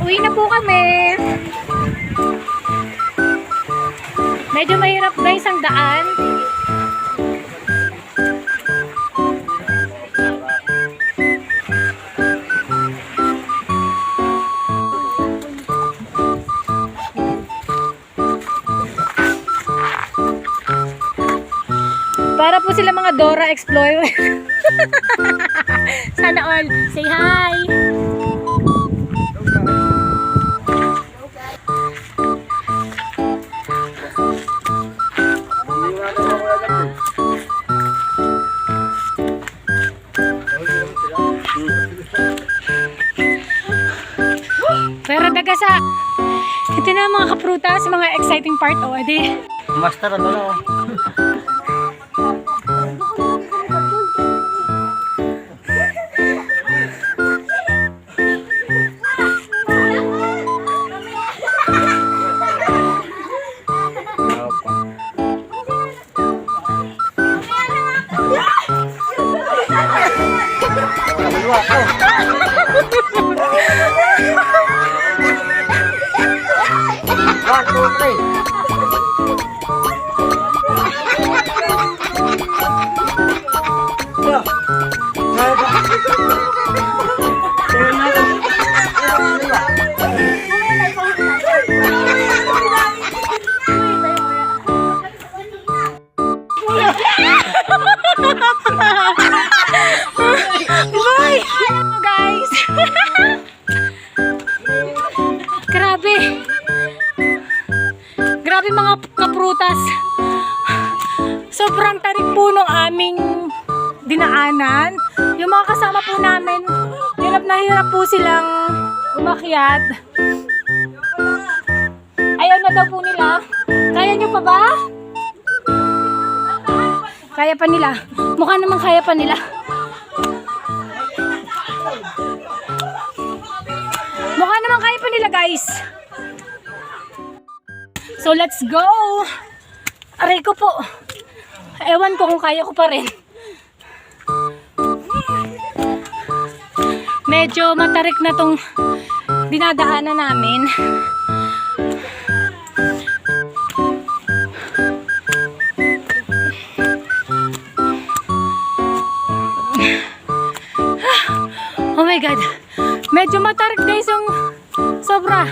Uwi na po kami. Medyo mahirap guys ang daan. Para po sila mga Dora Explorer. Sana all. Say hi! Pero dagasa. Ito na mga kaprutas, mga exciting part. O, edi. Master ano na oh. One, two, three. Bye! Guys! Grabe! Grabe mga kaprutas! Sobrang tarik po ng aming dinaanan. Yung mga kasama po namin, hirap na hirap po silang umakyat. Ayaw na daw po nila. Kaya nyo pa ba? Kaya pa nila. Mukha naman kaya pa nila. Mukha naman kaya pa nila guys. So let's go. Aray ko po. Ewan ko kung kaya ko pa rin. Medyo matarik na tong dinadaanan namin. Oh my God. Medyo matarik guys yung sobra.